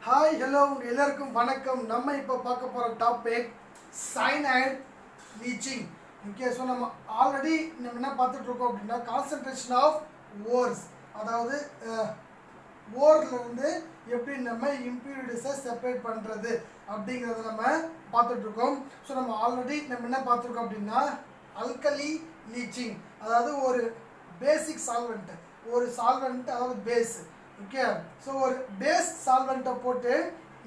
Hi hello உங்கள் எல்லாருக்கும் வணக்கம். நம்ம இப்போ பார்க்க போகிற topic cyanide leaching. Okay, so நம்ம ஆல்ரெடி நம்ம என்ன பார்த்துட்ருக்கோம் அப்படின்னா கான்சன்ட்ரேஷன் ஆஃப் ஓர்ஸ், அதாவது ஓர்லேருந்து எப்படி நம்ம இம்ப்யூரிட்டிஸை செப்பரேட் பண்ணுறது அப்படிங்கிறத நம்ம பார்த்துட்ருக்கோம். ஸோ நம்ம ஆல்ரெடி நம்ம என்ன பார்த்துருக்கோம் அப்படின்னா அல்கலி லீச்சிங், அதாவது ஒரு பேசிக் சால்வெண்ட், ஒரு சால்வெண்ட் அதாவது பேஸ். ஓகே, ஸோ ஒரு பேஸ் சால்வெண்ட்டை போட்டு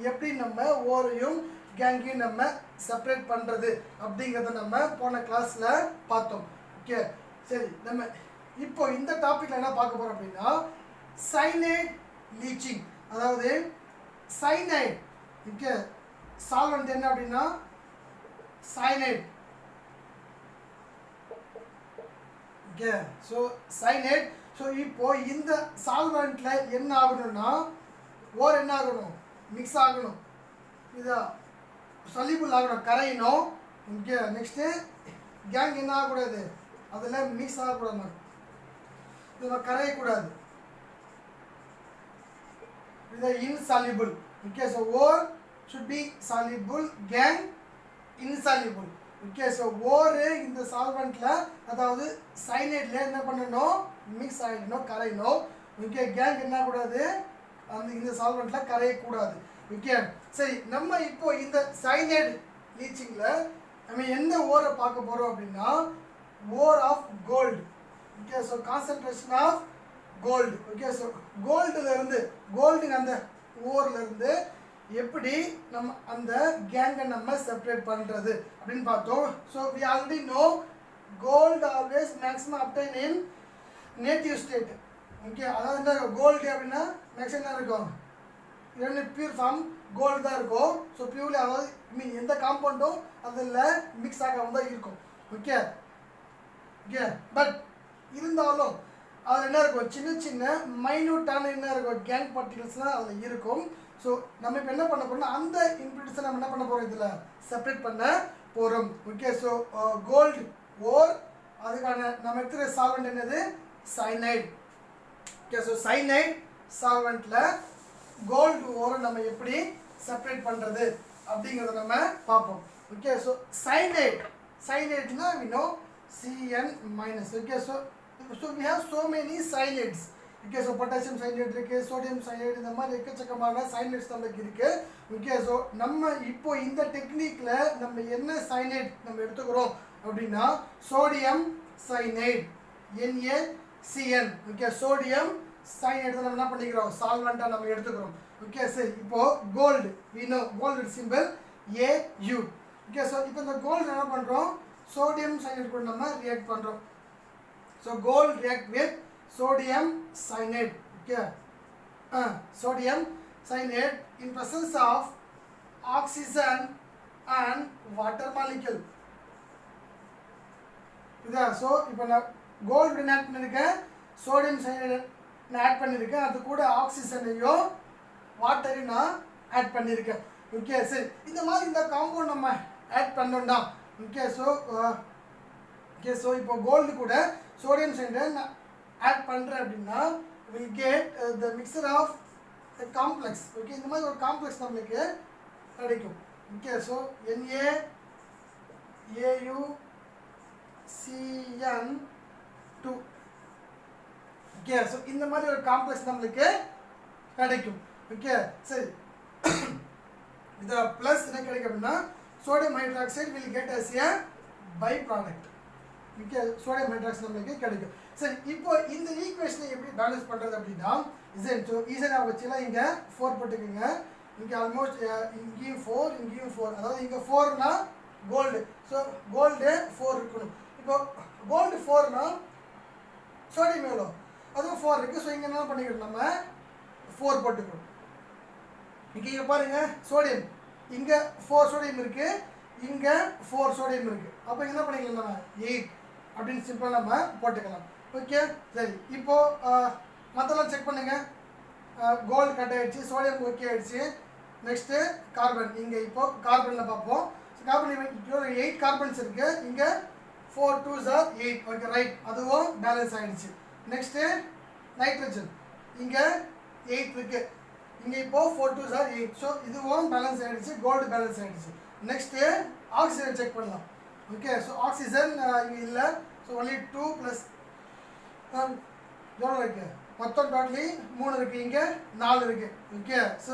எப்படி நம்ம ஓரையும் கேங்கையும் நம்ம செப்பரேட் பண்ணுறது அப்படிங்கிறத நம்ம போன கிளாஸில் பார்த்தோம். ஓகே, சரி, நம்ம இப்போ இந்த டாப்பிக்கில் என்ன பார்க்க போகிறோம் அப்படின்னா சைனைட் லீச்சிங், அதாவது சைனைட். ஓகே, சால்வெண்ட் என்ன அப்படின்னா cyanide. Okay, so cyanide. So இப்போ இந்த சால்வெண்ட்டில் என்ன ஆகணும்னா ஓர் என்ன ஆகணும், மிக்ஸ் ஆகணும், இதா சல்யூபிள் ஆகணும், கரையணும். ஓகே, நெக்ஸ்ட்டு கேங் என்ன ஆகக்கூடாது, அதில் மிக்ஸ் ஆகக்கூடாது, இதில் கரையக்கூடாது, இது insoluble. Okay, so ore should be soluble, gang insoluble. Okay, so ஓரு இந்த சால்வெண்ட்டில் அதாவது சைனைடில் என்ன பண்ணணும், மிக்ஸ் ஆகிடணும், கரையணும். ஓகே, கேங் என்ன கூடாது, அந்த இந்த சால்வெண்ட்டில் கரையக்கூடாது. ஓகே, சரி, நம்ம இப்போ இந்த சைனைட் லீச்சிங்கில் நம்ம எந்த ஓரை பார்க்க போகிறோம் அப்படின்னா ore of gold. Okay, so concentration of gold. Okay, so கோல்டுலேருந்து கோல்டுங்க அந்த ஓர்லேருந்து எப்படி நம்ம அந்த கேங்கை நம்ம செப்பரேட் பண்ணுறது அப்படின்னு பார்த்தோம். So we already know gold always maximum obtained in native state. Okay, அதாவது என்ன கோல்டு அப்படின்னா மேக்ஸிமம் என்ன இருக்கும், இரண்டு பியூர் ஃபார்ம் கோல்டு தான் இருக்கும். ஸோ பியூர்லி அதாவது மீன் எந்த காம்பவுண்டும் அதில் மிக்ஸ் ஆகாமல் தான் இருக்கும். ஓகே, ஓகே, பட் இருந்தாலும் அதில் என்ன இருக்கும், சின்ன சின்ன மைன்யூட்டான என்ன இருக்கும், கேங் பார்ட்டிகல்ஸ்லாம் அதில் இருக்கும். ஸோ நம்ம இப்போ என்ன பண்ண போகிறோம்னா அந்த இம்ப்யூரிட்டிஸை நம்ம என்ன பண்ண போகிறோம், இதில் செப்பரேட் பண்ண போகிறோம். ஓகே, ஸோ கோல்டு ஓர், அதுக்கான நம்ம எடுத்துகிற சால்வெண்ட் என்னது சைனைட். ஓகே, ஸோ சைனைட் சால்வெண்ட்டில் கோல்டு ஓரை நம்ம எப்படி செப்பரேட் பண்ணுறது அப்படிங்கிறத நம்ம பார்ப்போம். ஓகே, ஸோ சைனைட், சைனைட்னா we know Cn minus. Okay, so we have so many cyanides. Okay, so potassium cyanide இருக்குது, சோடியம் சைனைட், இந்த மாதிரி எக்கச்சக்கமான சைனைட்ஸ் நமக்கு இருக்குது. ஓகே, ஸோ நம்ம இப்போ இந்த டெக்னிக்கில் நம்ம என்ன சைனைட் நம்ம எடுத்துக்கிறோம் அப்படின்னா sodium cyanide, NaCN. Okay, sodium cyanide தான் நம்ம என்ன பண்ணிக்கிறோம், சால்வெண்ட்டாக நம்ம எடுத்துக்கிறோம். ஓகே, சரி, இப்போது கோல்டு வீணோ gold simple AU. Okay, so இப்போ இந்த கோல்டு என்ன பண்ணுறோம், சோடியம் சைனைட் கூட நம்ம ரியாக்ட் பண்ணுறோம். So gold react with sodium cyanide. Okay, sodium cyanide in presence of oxygen and water molecule. இதா ஸோ இப்போ நான் கோல்டு ஆட் பண்ணியிருக்கேன், சோடியம் சைனைடு நான் ஆட் பண்ணியிருக்கேன், அது கூட ஆக்சிஜனையும் வாட்டரையும் நான் ஆட் பண்ணியிருக்கேன். ஓகே, சரி, இந்த மாதிரி இந்த காம்பவுண்ட் நம்ம ஆட் பண்ணோம்னா ஓகே, ஸோ இப்போ கோல்டு கூட சோடியம் சைனைடை நான் ஆட் பண்ணுறேன் அப்படின்னா we'll get the mixture of the complex. Okay, இந்த மாதிரி ஒரு காம்ப்ளெக்ஸ் நம்மளுக்கு கிடைக்கும். Okay, so NaAuCN2. Okay, so இந்த மாதிரி ஒரு காம்ப்ளெக்ஸ் நம்மளுக்கு கிடைக்கும். ஓகே, சரி, இதில் ப்ளஸ் என்ன கிடைக்கும் அப்படின்னா sodium hydroxide we'll get as a byproduct. Okay, sodium hydroxide நம்மளுக்கு கிடைக்கும். சரி, இப்போ இந்த ஈக்குவேஷனை எப்படி பேலன்ஸ் பண்ணுறது அப்படின்னா ஸோ ஈஸியாக வச்சுலாம் இங்கே 4 போட்டுக்கோங்க. இங்கே ஆல்மோஸ்ட் இங்கேயும் 4, இங்கேயும் 4, அதாவது இங்கே 4னா கோல்டு, ஸோ கோல்டு 4 இருக்கணும். இப்போ கோல்டு 4னா சோடியம் எவ்வளோ, அதுவும் 4 இருக்குது. ஸோ இங்கே என்ன பண்ணிக்கணும், நம்ம 4 போட்டுக்கணும். இங்கே பாருங்கள் சோடியம், இங்கே 4 சோடியம் இருக்குது, இங்கே 4 சோடியம் இருக்குது. அப்போ என்ன பண்ணிக்கலாம், நம்ம 8 அப்படின்னு சிம்பிளாக நம்ம போட்டுக்கலாம். ஓகே, சரி, இப்போது மற்றெல்லாம் செக் பண்ணுங்கள். கோல்டு கட் ஆகிடுச்சு, சோடியம் ஓகே ஆகிடுச்சு. நெக்ஸ்ட்டு கார்பன், இங்கே இப்போது கார்பனில் பார்ப்போம். கார்பன் இப்போ 8 கார்பன்ஸ் இருக்குது, இங்கே 4 2s are 8. ஓகே, ரைட், அதுவும் பேலன்ஸ் ஆகிடுச்சு. நெக்ஸ்ட்டு நைட்ரஜன், இங்கே 8 இருக்குது, இங்கே இப்போ 4 2s are 8. ஸோ இதுவும் பேலன்ஸ் ஆகிடுச்சு, கோல்டு பேலன்ஸ் ஆகிடுச்சு. நெக்ஸ்ட்டு ஆக்சிஜன் செக் பண்ணலாம். ஓகே, ஸோ ஆக்சிஜன் இங்கே இல்லை. ஸோ ஒன்லி 2 ப்ளஸ் எவ்வளோ இருக்குது, மொத்தம் டோட்டலி 3 இருக்குது, இங்கே 4 இருக்குது. ஓகே, ஸோ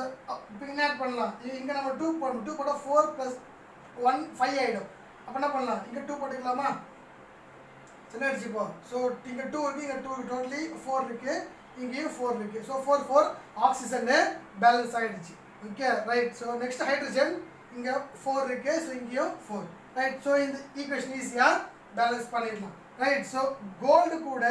இப்போ என்ன ஆட் பண்ணலாம், இங்கே நம்ம 2 போடணும். 2 போட்டால் 4 + 1 5 ஆகிடும். அப்போ என்ன பண்ணலாம், இங்கே 2 போட்டுக்கலாமா? சின்ன அடிச்சு இப்போ. ஸோ இங்கே 2 இருக்குது, இங்கே 2 இருக்குது, டோட்டலி 4 இருக்குது, இங்கேயும் 4 இருக்குது. ஸோ 4 4 ஆக்சிஜன் பேலன்ஸ் ஆகிடுச்சு. Okay right. So next hydrogen இங்கே 4 இருக்குது, ஸோ இங்கேயும் 4 ரைட். ஸோ இந்த ஈக்குவேஷன் ஈஸியாக பேலன்ஸ் பண்ணிடலாம் ரைட். ஸோ கோல்டு கூட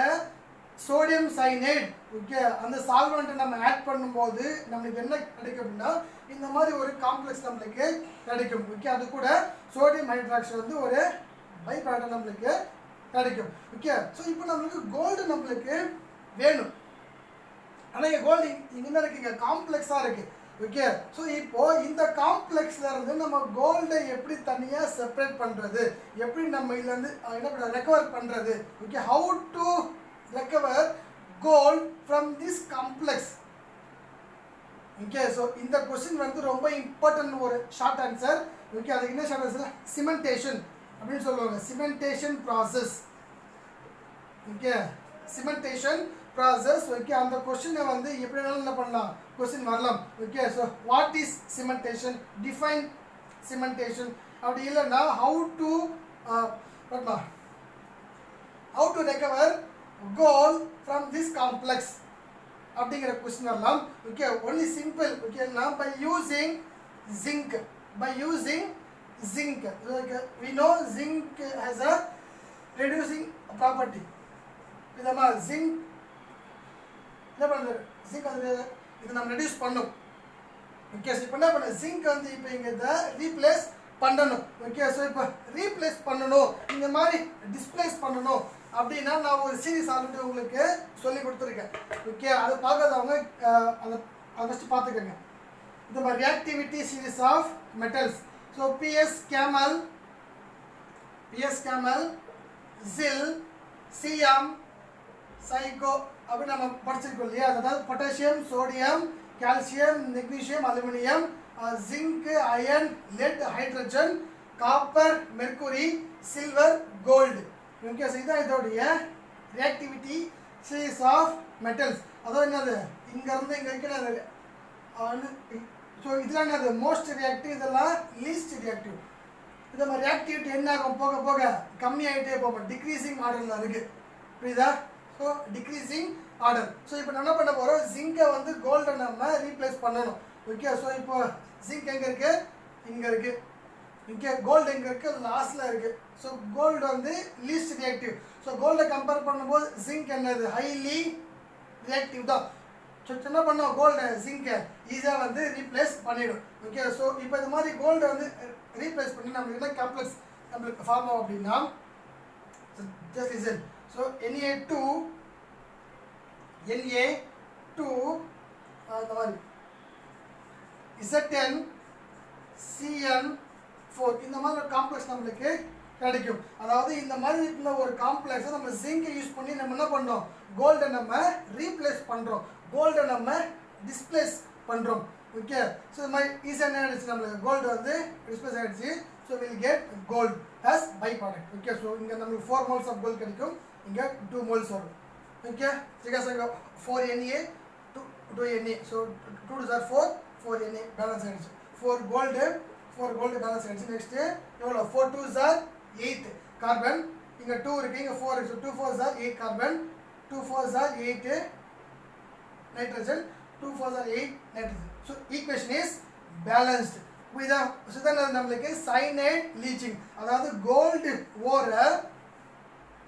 சோடியம் சைனைட், ஓகே, அந்த சால்வெண்ட்டை நம்ம ஆட் பண்ணும்போது நம்மளுக்கு என்ன கிடைக்கும் அப்படின்னா இந்த மாதிரி ஒரு காம்ப்ளெக்ஸ் நம்மளுக்கு கிடைக்கும். ஓகே, அது கூட சோடியம் ஹைட்ராக்சைடு வந்து ஒரு பை ப்ராடக்ட் நம்மளுக்கு கிடைக்கும். ஓகே, ஸோ இப்போ நம்மளுக்கு கோல்டு நம்மளுக்கு வேணும். ஆனால் இங்கே கோல்டு இங்கே இருக்குது, இங்கே காம்ப்ளெக்ஸாக இருக்குது. ஓகே, ஸோ இப்போ இந்த காம்ப்ளெக்ஸ்ல இருந்து நம்ம கோல்டை எப்படி தனியாக செப்பரேட் பண்ணுறது, எப்படி நம்ம இதுலேருந்து என்ன பண்ண ரெக்கவர் பண்ணுறது. Okay, how to recover gold from this complex. Okay, so இந்த கொஸ்டின் வந்து ரொம்ப இம்பார்ட்டன்ட் ஒரு ஷார்ட் ஆன்சர். ஓகே, அதுக்கு என்ன ஷார்ட் ஆன்சர், சிமெண்டேஷன் அப்படின்னு சொல்லுவாங்க, cementation process. Okay, cementation process. Okay, அந்த கொஸ்டினை வந்து எப்படி வேணாலும் என்ன பண்ணலாம், கொஸ்டின் வரலாம். Okay, so what is cementation, define cementation. அப்படி இல்லைன்னா how to recover gold from this complex அப்படிங்கிற கொஸ்டின் வரலாம். Okay, only simple. ஓகே, நான் by using zinc, we know zinc has a reducing property. இதமா ஜிங்க் என்ன பண்ணுறது, zinc வந்து இதை நம்ம ரெடியூஸ் பண்ணும். ஓகே, ஸோ இப்போ என்ன பண்ண ஜிங்க் வந்து இப்போ இங்கே இதை ரீப்ளேஸ் பண்ணணும். ஓகே, ஸோ இப்போ ரீப்ளேஸ் பண்ணணும், இந்த மாதிரி டிஸ்பிளேஸ் பண்ணணும் அப்படின்னா நான் ஒரு சீரிஸ் ஆல்ரெடி உங்களுக்கு சொல்லி கொடுத்துருக்கேன். ஓகே, அதை பார்க்காதவங்க அதை ஃபஸ்ட்டு பார்த்துக்கோங்க. இந்த மாதிரி reactivity series of metals. So PS camel, ZIL, CM, psycho அப்படின்னு நம்ம படிச்சிருக்கோம் இல்லையா. அதாவது potassium, sodium, calcium, magnesium, aluminium, zinc, iron, lead, hydrogen, copper, mercury, silver, gold. Okay, so இதான் இதோடைய ரியாக்டிவிட்டி சீரிஸ் ஆஃப் மெட்டல்ஸ். அதாவது என்னது, இங்கேருந்து இங்கே இருக்கிறது. ஸோ இதெல்லாம் என்னது, மோஸ்ட் ரியாக்டிவ், இதெல்லாம் லீஸ்ட் ரியாக்டிவ். இந்த மாதிரி ரியாக்டிவிட்டி என்ன ஆகும், போக போக கம்மியாகிட்டே போகும், டிக்ரீசிங் ஆர்டரில் இருக்குது. புரியுதா? So decreasing order. ஸோ இப்போ என்ன பண்ண போகிறோம், ஜிங்கை வந்து கோல்டை நம்ம ரீப்ளேஸ் பண்ணணும். ஓகே, ஸோ இப்போ ஜிங்க் எங்கே இருக்குது, இங்கே இருக்குது. ஓகே, கோல்டு எங்கே இருக்குது, லாஸ்ட்டில் இருக்குது. ஸோ கோல்டு வந்து லீஸ்ட் ரியாக்டிவ். ஸோ கோல்டை கம்பேர் பண்ணும்போது ஜிங்க் என்னது, ஹைலி ரியாக்டிவ் தான். ஸோ என்ன பண்ணோம், கோல்டு ஜிங்கை ஈஸியாக வந்து ரீப்ளேஸ் பண்ணிடும். ஓகே, ஸோ இப்போ இந்த மாதிரி கோல்டை வந்து ரீப்ளேஸ் பண்ணி நம்மளுக்கு என்ன காம்ப்ளெக்ஸ் நம்மளுக்கு ஃபார்ம் ஆகும் அப்படின்னா, ஜஸ்ட் லிசன். ஸோ Na2 இந்த மாதிரி Zn CN4 இந்த மாதிரி ஒரு காம்ப்ளெக்ஸ் நம்மளுக்கு கிடைக்கும். அதாவது இந்த மாதிரி இருந்த ஒரு காம்ப்ளெக்ஸை நம்ம ஜிங்கை யூஸ் பண்ணி நம்ம என்ன பண்ணோம், கோல்டை நம்ம ரீப்ளேஸ் பண்ணுறோம், கோல்டை நம்ம டிஸ்பிளேஸ் பண்ணுறோம். ஓகே, ஸோ இந்த மாதிரி ஈஸியாக என்ன ஆகிடுச்சு, நம்மளுக்கு கோல்டு வந்து டிஸ்பிளேஸ் ஆகிடுச்சு. So we'll get gold as byproduct. Okay, so இங்கே நம்மளுக்கு 4 moles ஆஃப் கோல்டு கிடைக்கும், இங்கே 2 moles வரும். ஓகே, பிகாஸ் இங்கே 4 Na 2 Na. So 2 2s are 4 4 Na balance ஆகிடுச்சு. 4 கோல்டு பேலன்ஸ் ஆகிடுச்சு. நெக்ஸ்ட்டு எவ்வளோ, 4 2s are 8 கார்பன், இங்கே 2 இருக்குது, இங்கே 4 இருக்குது. So 2 4s are 8 carbon, 2 4s are 8 nitrogen, 2 4s are 8 nitrogen. So equation is balanced. இதுதான் நம்மளுக்கு சைனைட் லீச்சிங். அதாவது கோல்டு ஓரை,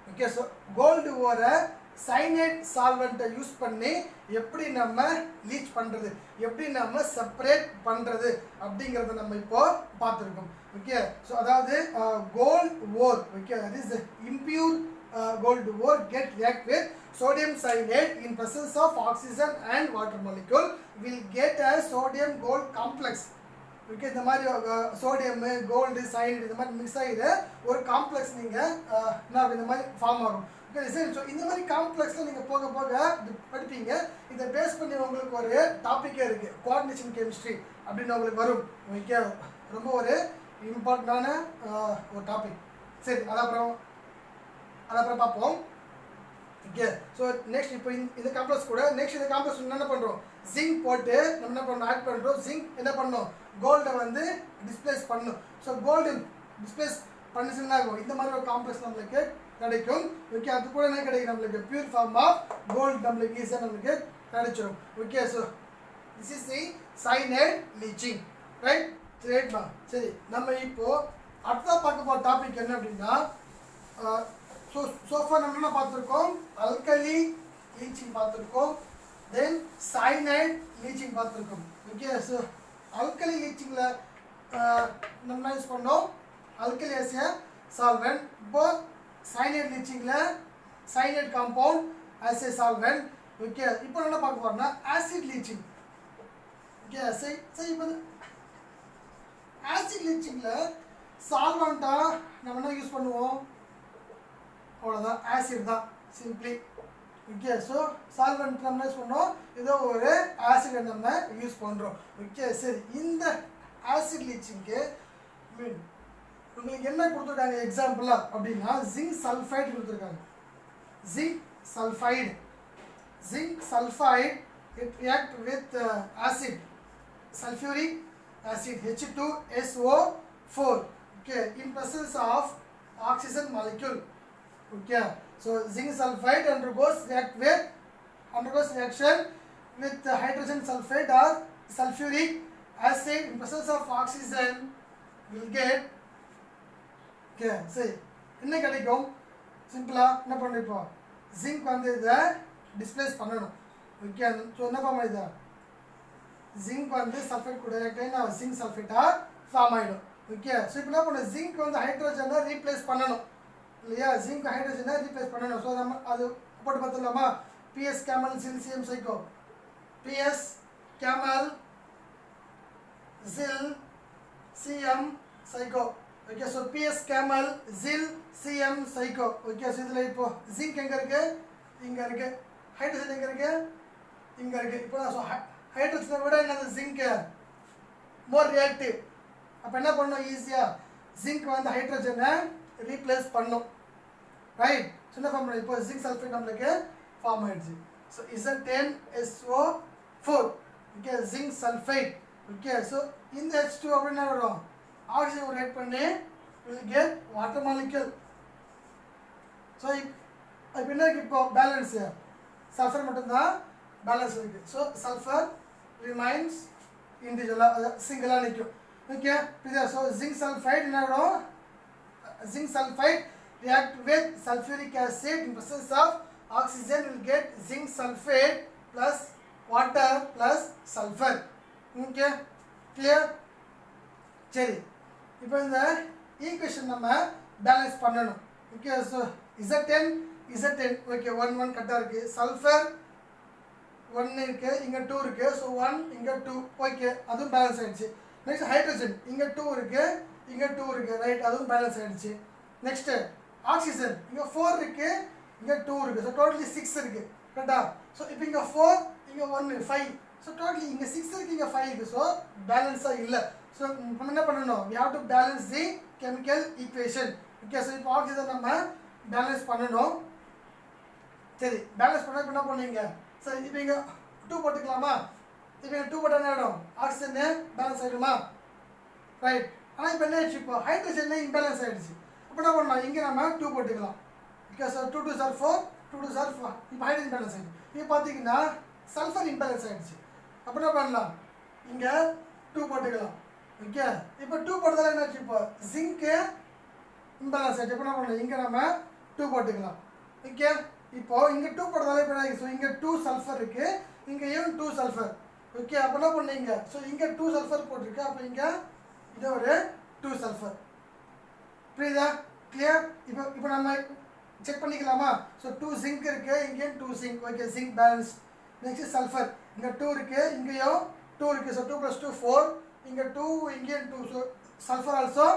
ஓகே, ஸோ கோல்டு ஓரை சைனைட் சால்வெண்ட்டை யூஸ் பண்ணி எப்படி நம்ம லீச் பண்ணுறது, எப்படி நம்ம செப்பரேட் பண்ணுறது அப்படிங்கிறத நம்ம இப்போ பார்த்துருக்கோம். ஓகே, ஸோ அதாவது gold ore, okay, that is impure gold ore get react with sodium cyanide in presence of oxygen and water molecule will get a sodium gold complex. Okay இந்த மாதிரி சோடியம் கோல்டு சைனைடு இந்த மாதிரி mix ஆகிது ஒரு complex நீங்கள் என்ன இந்த மாதிரி form ஆகும். ஓகே சரி. ஸோ இந்த மாதிரி காம்ப்ளெக்ஸில் நீங்கள் போக போக படிப்பீங்க. இதை பேஸ் பண்ணி உங்களுக்கு ஒரு டாப்பிக்கே இருக்குது, கோஆர்டினேஷன் கெமிஸ்ட்ரி அப்படின்னு உங்களுக்கு வரும். ஓகே ரொம்ப ஒரு இம்பார்ட்டண்டான ஒரு டாபிக். சரி அப்புறம் பார்ப்போம். ஓகே ஸோ நெக்ஸ்ட் இப்போ இந்த காம்ப்ளெக்ஸ் கூட நெக்ஸ்ட் இந்த காம்ப்ளெக்ஸ் என்ன பண்ணுறோம், ஜிங்க் போட்டு நம்ம என்ன பண்ணுறோம் ஆட் பண்ணுறோம். ஜிங்க் என்ன பண்ணணும், கோல்டை வந்து டிஸ்பிளேஸ் பண்ணணும். ஸோ கோல்டு டிஸ்பிளேஸ் பண்ணிச்சுன்னா இந்த மாதிரி ஒரு காம்ப்ளெக்ஸ் நம்மளுக்கு கிடைக்கும். ஓகே அது கூட என்ன கிடைக்கும், நம்மளுக்கு பியூர் ஃபார்ம் ஆஃப் கோல்டு நம்மளுக்கு ஈஸியாக நம்மளுக்கு கிடைச்சிடும். Okay so this is the cyanide leaching right. ரைட்மா சரி. நம்ம இப்போ அடுத்த பார்க்க போகிற டாபிக் என்ன அப்படின்னா, சோஃபா நம்ம என்ன பார்த்துருக்கோம், அல்கலி லீச்சிங் பார்த்துருக்கோம், தென் சைனைட் லீச்சிங் பார்த்துருக்கோம். ஓகே ஸோ அல்கலி லீச்சிங்கில் நம்ம யூஸ் பண்ணோம் அல்கலி as a solvent. இப்போ சைனைட் லீச்சிங்கில் cyanide compound as a solvent. Okay இப்போ என்ன பார்க்க போகிறோம்னா ஆசிட் லீச்சிங். ஓகே சரி இப்போ ஆசிட் லீச்சிங்கில் சால்வெண்ட்டாக நம்ம என்ன யூஸ் பண்ணுவோம், அவ்வளோதான் ஆசிட் தான் சிம்பிளி. ஓகே ஸோ சால்வெண்ட் நம்ம யூஸ் பண்ணோம், ஏதோ ஒரு ஆசிடை நம்ம யூஸ் பண்ணுறோம். ஓகே சரி. இந்த ஆசிட் லீச்சிங்க்கு மீன் உங்களுக்கு என்ன கொடுத்துருக்காங்க எக்ஸாம்பிளாக அப்படின்னா ஜிங்க் சல்ஃபைடு கொடுத்துருக்காங்க. Zinc sulphide it react with acid sulfuric acid H2SO4 okay in presence of oxygen molecule. Okay so zinc sulfide undergoes reaction with hydrogen sulfide or sulfuric acid in presence of oxygen will get okay சரி என்ன கிடைக்கும், சிம்பிளா என்ன பண்ணிப்போம், zinc வந்து இதை displays பண்ணணும். Okay so என்ன பண்ண இதை ஜிங்க் வந்து சல்ஃபேட் கூட டைரெக்டாக ஜிங்க் சல்ஃபேட்டாக ஃபார்ம் ஆகிடும். ஓகே ஸோ இப்போ என்ன பண்ணணும், ஜிங்க் வந்து ஹைட்ரோஜனை ரீப்ளேஸ் பண்ணணும் இல்லையா, ஜிங்க் ஹைட்ரோஜனை ரீப்ளேஸ் பண்ணணும். ஸோ நம்ம அது போட்டு பார்த்துடலாமா, PS camel ZIL CM psycho, PS camel ZIL CM psycho. Okay so PS camel ZIL CM psycho. Okay so இதில் இப்போ ஜிங்க் எங்கே இருக்குது, இங்கே இருக்குது, ஹைட்ரோஜன் எங்கே இருக்குது, இங்கே இருக்குது. இப்போ ஸோ ஹைட்ரோஜனை விட என்னது ஜிங்க் மோர் ரியாக்டிவ். அப்போ என்ன பண்ணணும், ஈஸியாக ஜிங்க் வந்து ஹைட்ரோஜனை ரீப்ளேஸ் பண்ணும் ரைட். ஸோ என்ன ஃபார்ம் இப்போ ஜிங்க் சல்ஃபேட் நம்மளுக்கு ஃபார்ம் ஆகிடுச்சு. So Zn2SO4 okay zinc sulphide. Okay so இந்த H2 அப்படின்னு என்ன வரும், ஆக்சிஜன் ரியாக்ட் பண்ணி will get water molecule. So இப்போ என்ன இருக்குது, இப்போ பேலன்ஸு சல்ஃபர் மட்டும்தான் பேலன்ஸ் இருக்குது. ஸோ சல்ஃபர் ரிமைன்ஸ் இண்டிவிஜுவலாக சிங்கிளாக நிற்கும். ஓகே ஸோ ஜிங்க் சல்ஃபைட் என்ன ஆகிடும், zinc sulfide react with sulfuric acid in presence of oxygen will get zinc sulfate plus water plus sulfur. Okay clear சரி. இப்போ இந்த ஈக்குவேஷன் நம்ம பேலன்ஸ் பண்ணணும். ஓகே ஸோ Z10 ஓகே 1 1 கரெக்டாக இருக்குது, சல்ஃபர் 1 இருக்குது, இங்கே 2 இருக்குது, ஸோ 1 இங்கே 2 ஓகே அதுவும் பேலன்ஸ் ஆகிடுச்சு. நெக்ஸ்ட் ஹைட்ரஜன் இங்கே 2 இருக்குது, இங்கே 2 இருக்குது ரைட், அதுவும் பேலன்ஸ் ஆகிடுச்சு. நெக்ஸ்ட்டு ஆக்சிஜன் இங்கே 4 இருக்குது, இங்கே 2 இருக்குது, ஸோ டோட்டலி 6 இருக்குது கரெக்டா. ஸோ இப்போ இங்கே 4 இங்கே 1 5, ஸோ டோட்டலி இங்கே 6 இருக்குது, இங்கே 5 இருக்குது, ஸோ பேலன்ஸாக இல்லை. ஸோ நம்ம என்ன பண்ணணும், we have to balance the chemical equation. Okay so இப்போ ஆக்சிஜன் நம்ம பேலன்ஸ் பண்ணணும். சரி பேலன்ஸ் பண்ண என்ன பண்ணுவீங்க, சரி இப்போ இங்கே 2 போட்டுக்கலாமா, இப்போ இங்கே 2 போட்டால் என்ன ஆகிடும், ஆக்சிஜனு பேலன்ஸ் ஆகிடுமா ரைட். ஆனால் இப்போ என்ன ஆயிடுச்சு, இப்போ ஹைட்ரஜன் இம்பேலன்ஸ் ஆகிடுச்சு. அப்போ என்ன பண்ணலாம், இங்கே நம்ம 2 போட்டுக்கலாம். ஓகே சார் 2 2 சார் 4 2 2 சார் 4, இப்போ ஹைட்ரஜன் பேலன்ஸ் ஆகிடுச்சு. இப்போ பார்த்தீங்கன்னா சல்ஃபர் இம்பேலன்ஸ் ஆகிடுச்சு. அப்போ என்ன பண்ணலாம், இங்கே 2 போட்டுக்கலாம். ஓகே இப்போ 2 போட்டதால என்ன ஆச்சு, இப்போ ஜிங்க்கு இம்பேலன்ஸ் ஆகிடுச்சு. இப்போ என்ன பண்ணலாம், இங்கே நம்ம 2 போட்டுக்கலாம். ஓகே இப்போ இங்கே 2 போட்டதால இப்போ என்ன ஆகிடுச்சு, ஸோ இங்கே 2 சல்ஃபர் இருக்குது, இங்கேயும் 2 சல்ஃபர். ஓகே அப்போ என்ன பண்ணீங்க, ஸோ இங்கே 2 சல்ஃபர் போட்டிருக்கு, அப்போ இங்கே இது ஒரு 2 சல்ஃபர். புரியுதா கிளியர். இப்போ நம்ம செக் பண்ணிக்கலாமா, ஸோ 2 ஜிங்க் இருக்குது, இங்கேயும் 2 zinc. Okay zinc balance. Next sulphur இங்கே 2 இருக்குது, இங்கேயும் 2 இருக்குது. ஸோ 2 + 2 4, இங்கே 2 இங்கே 2. So sulphur also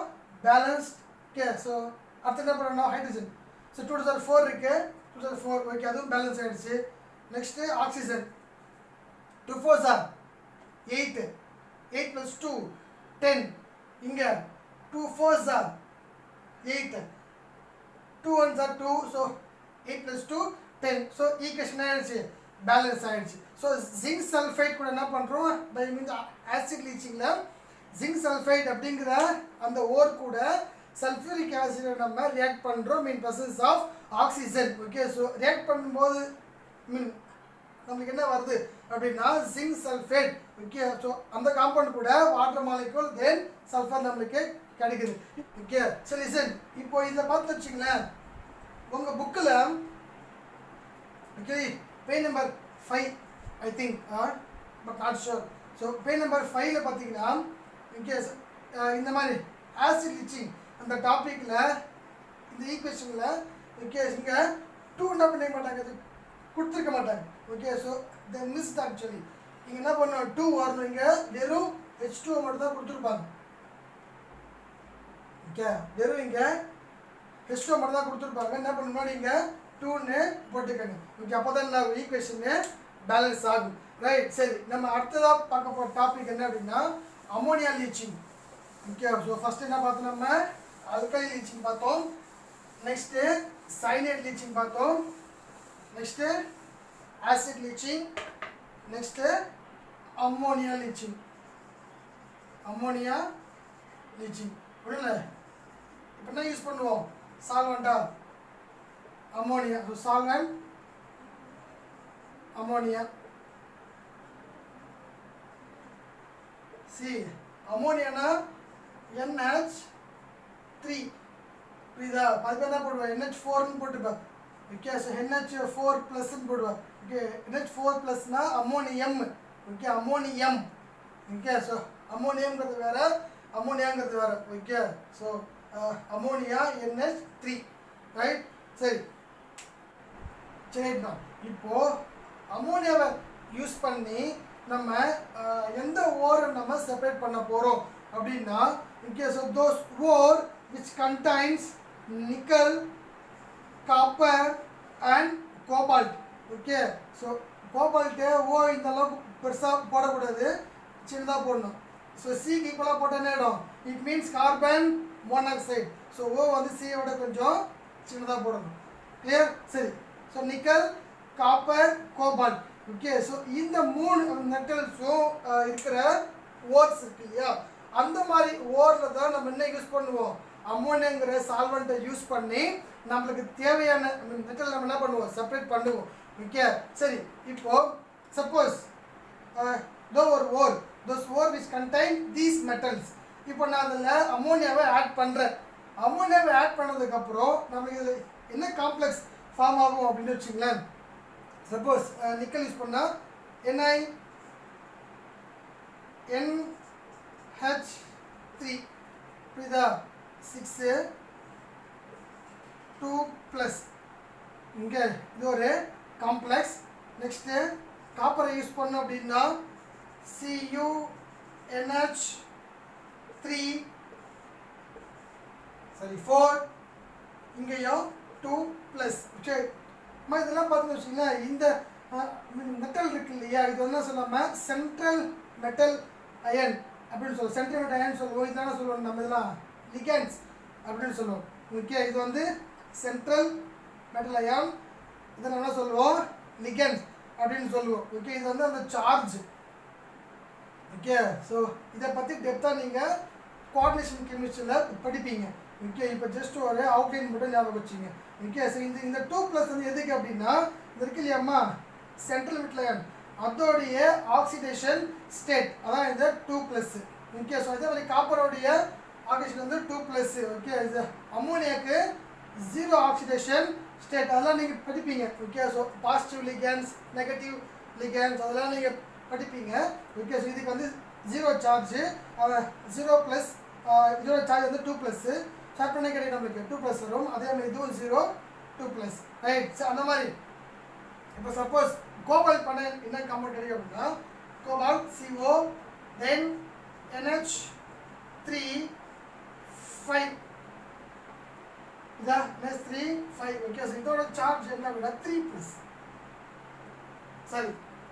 balanced. Okay so அடுத்து என்ன பண்ணணும், ஹைட்ரஜன். ஸோ 2 + 4 இருக்குது, 2 + 4 ஓகே அதுவும் பேலன்ஸ் ஆகிடுச்சு. நெக்ஸ்ட்டு ஆக்சிஜன் 2 4s are 8, 8 + 2 10, இங்கே 2 4s are 8, 2 1s are 2, so 8 + 2 10. So equation ஆகிடுச்சு, பேலன்ஸ் ஆகிடுச்சு. ஸோ ஜிங்க் சல்ஃபைட் கூட என்ன பண்ணுறோம், பை மீன்ஸ் ஆசிட் லீச்சிங்கில் ஜிங்க் சல்ஃபைட் அப்படிங்கிற அந்த ஓர் கூட சல்ஃபூரிக் ஆசிடை நம்ம ரியாக்ட் பண்ணுறோம் mean presence of oxygen. Okay so react பண்ணும்போது மீன் நம்மளுக்கு என்ன வருது அப்படின்னா ஜிங்க் சல்ஃபேட். ஓகே ஸோ அந்த காம்பவுண்ட் கூட வாட்டர் மாலிகூல் தென் சல்ஃபர் நம்மளுக்கு கிடைக்குது. ஓகே ஸோ லிசன், இப்போ இதில் பார்த்து வச்சிங்களேன் உங்கள் புக்கில் okay page number 5 I think but not sure. So page number 5ல் பார்த்தீங்கன்னா இன்கேஸ் இந்த மாதிரி ஆசிட் லீச்சிங் அந்த டாப்பிக்கில் இந்த ஈக்குவேஷனில் இன்கேஸ் இங்கே 2 என்ன பண்ண மாட்டாங்க, அது கொடுத்துருக்க மாட்டாங்க. ஓகே ஸோ த மிஸ்ட் ஆக்சுவலி இங்கே என்ன பண்ணோம் 2 வரணும், இங்கே வெறும் H2O மட்டும் தான் கொடுத்துருப்பாங்க. ஓகே வெறும் இங்கே H2O மட்டும் தான் கொடுத்துருப்பாங்க. என்ன பண்ண முன்னாடி இங்கே 2ன்னு போட்டுக்கோங்க. ஓகே அப்போ தான் நான் ஈக்குவேஷனு பேலன்ஸ் ஆகும். ரைட் சரி, நம்ம அடுத்ததாக பார்க்க போகிற டாபிக் என்ன அப்படின்னா ammonia leaching. Okay so first என்ன பார்த்தோம், நம்ம அல்கலி லீச்சிங் பார்த்தோம், நெக்ஸ்ட்டு சைனைட் லீச்சிங் பார்த்தோம், next acid leaching, next ammonia leaching. Ammonia leaching புரியல. இப்போ என்ன யூஸ் பண்ணுவோம், சால்வெண்ட்டா ammonia. So solvent ammonia. See அம்மோனியானா NH3 புரியுதா, அதுக்கு என்ன போடுவேன் NH4ன்னு போட்டுப்பேன். ஓகே ஸோ NH4+ன்னு போடுவேன். ஓகே NH4+னா ammonium. Okay ammonium. Okay so அம்மோனியம்ங்கிறது வேறு, அம்மோனியாங்கிறது வேறு. Okay so ammonia NH3 right. சரி சரிண்ணா, இப்போது அம்மோனியாவை யூஸ் பண்ணி நம்ம எந்த ஓரை நம்ம செப்பரேட் பண்ண போகிறோம் அப்படின்னா in case of those ore which contains nickel, copper and cobalt. Okay so cobalt O இந்த அளவுக்கு பெருசாக போடக்கூடாது, சின்னதாக போடணும். ஸோ சிக்கு ஈக்குவலாக போட்டால் என்ன ஆகிடும், it means carbon monoxide. So O வந்து சியோட கொஞ்சம் சின்னதாக போடணும். கிளியர் சரி. So nickel, copper, cobalt. Okay so இந்த 3 மெட்டல்ஸும் இருக்கிற ஓர்ஸ் இருக்கு இல்லையா, அந்த மாதிரி ஓரில் தான் நம்ம என்ன யூஸ் பண்ணுவோம், அம்மோனியாங்கிற சால்வெண்ட்டை யூஸ் பண்ணி நம்மளுக்கு தேவையான மெட்டல் நம்ம என்ன பண்ணுவோம், செப்பரேட் பண்ணுவோம். ஓகே சரி, இப்போது சப்போஸ் ஒரு ore, those ore which contain these metals. இப்போ நான் அதில் அம்மோனியாவை ஆட் பண்ணுறேன். அம்மோனியாவை ஆட் பண்ணதுக்கப்புறம் நம்மளுக்கு இதில் என்ன காம்ப்ளெக்ஸ் ஃபார்ம் ஆகும் அப்படின்னு வச்சுங்களேன். சப்போஸ் நிக்கல் யூஸ் பண்ணால் NH3 புரியுதா, 6 2+. இங்கே இது ஒரு காம்ப்ளெக்ஸ். நெக்ஸ்ட்டு காப்பரை யூஸ் பண்ணோம் அப்படின்னா CuNH3 சரி 4, இங்கேயும் 2+. ஓகே இதெல்லாம் பார்த்துன்னு வச்சிங்களேன், இந்த மெட்டல் இருக்கு இல்லையா, இது வந்து சொல்லாமல் சென்ட்ரல் மெட்டல் அயன் அப்படின்னு சொல்லுவோம். சென்ட்ரல் மெட்டல் அயன் சொல்லுவோம். இதெல்லாம் சொல்லுவோம் நம்ம இதெல்லாம் லிகண்ட்ஸ் அப்படின்னு சொல்லுவோம். ஓகே இது வந்து சென்ட்ரல் மெட்டல் அயன், இதை என்ன சொல்லுவோம் லிகண்ட்ஸ் அப்படின்னு சொல்லுவோம். ஓகே இது வந்து அந்த சார்ஜ். ஓகே ஸோ இதை பற்றி டெப்த்தாக நீங்கள் கோஆர்டினேஷன் கெமிஸ்ட்ரியில் படிப்பீங்க. ஓகே இப்போ ஜஸ்ட் ஒரு அவுட்லைன் மட்டும் ஞாபகம் வச்சுங்க. ஓகே ஸோ இந்த 2+ வந்து எதுக்கு அப்படின்னா இது இருக்கு இல்லையாம்மா சென்ட்ரல் மெட்டல் அயன், அதோடைய ஆக்சிடேஷன் ஸ்டேட் அதான் இந்த 2+. ஓகே ஸோ அதே மாதிரி காப்பரோடைய ஆக்சிடேஷன் வந்து 2+. ஓகே இது அம்மோனியாவுக்கு 0 ஆக்சிடேஷன் ஸ்டேட், அதெல்லாம் நீங்கள் படிப்பீங்க. Okay so positive ligands, negative ligands அதெல்லாம் நீங்கள் படிப்பீங்க. ஓகே ஸோ இதுக்கு வந்து 0 சார்ஜ், 0+, இதோட சார்ஜ் வந்து 2+. ஷார்ட் பண்ணி கிடையாது நம்மளுக்கு 2+ வரும். அதே மாதிரி இதுவும் 0 2+. ரைட் அந்த மாதிரி. இப்போ சப்போஸ் கோபால்ட் பண்ண என்ன காம்பவுண்ட் கிடைக்கும் அப்படின்னா cobalt CO, then NH3 5 இதா NH3 5 ஓகே ஸோ இதோட சார்ஜ் என்ன அப்படின்னா 3 ப்ளஸ் சரி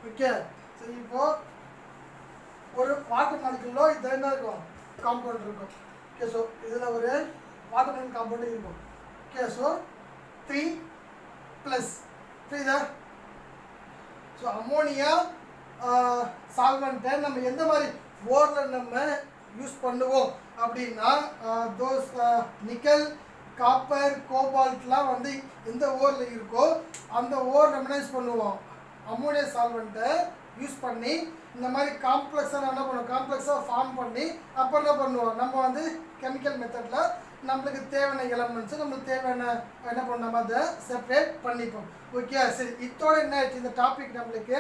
ஓகே ஸோ இப்போ ஒரு வாட்டர் மாலிகுலோ இது என்ன இருக்கும் காம்பவுண்ட் இருக்கும் ஓகே ஸோ இதில் ஒரு வாட்டர் மாலிகுல் காம்பவுண்ட் இருக்கும் ஓகே ஸோ 3 ப்ளஸ் புரியுதா ஸோ அம்மோனியா சால்வெண்ட்டை நம்ம எந்த மாதிரி ஓரில் நம்ம யூஸ் பண்ணுவோம் அப்படின்னா தோஸ் நிக்கல் காப்பர் கோபால்ட்லாம் வந்து எந்த ஓரில் இருக்கோ அந்த ஓர் நம்ம யூஸ் பண்ணுவோம் அம்மோனியா சால்வெண்ட்டை யூஸ் பண்ணி இந்த மாதிரி காம்ப்ளெக்ஸாக என்ன பண்ணுவோம் காம்ப்ளெக்ஸாக ஃபார்ம் பண்ணி அப்புறம் என்ன பண்ணுவோம் நம்ம வந்து கெமிக்கல் மெத்தடில் நம்மளுக்கு தேவையான எலமெண்ட்ஸு நம்மளுக்கு தேவையான என்ன பண்ணோம் நம்ம அதை செப்பரேட் பண்ணிப்போம் ஓகே சரி இதோட என்ன ஆயிடுச்சு இந்த டாபிக் நம்மளுக்கு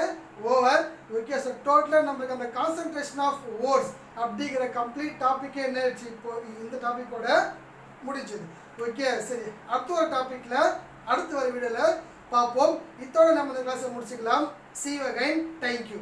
ஓவர் ஓகே சார் டோட்டலாக நம்மளுக்கு அந்த கான்சன்ட்ரேஷன் ஆஃப் ஓர்ஸ் அப்படிங்கிற கம்ப்ளீட் டாப்பிக்கே என்ன ஆயிடுச்சு இப்போ இந்த டாப்பிக்கோட முடிஞ்சது ஓகே சரி அடுத்த ஒரு டாப்பிக்கில் அடுத்த ஒரு வீடியோவில் பார்ப்போம் இதோட நம்ம இந்த கிளாஸை முடிச்சுக்கலாம் see you again thank you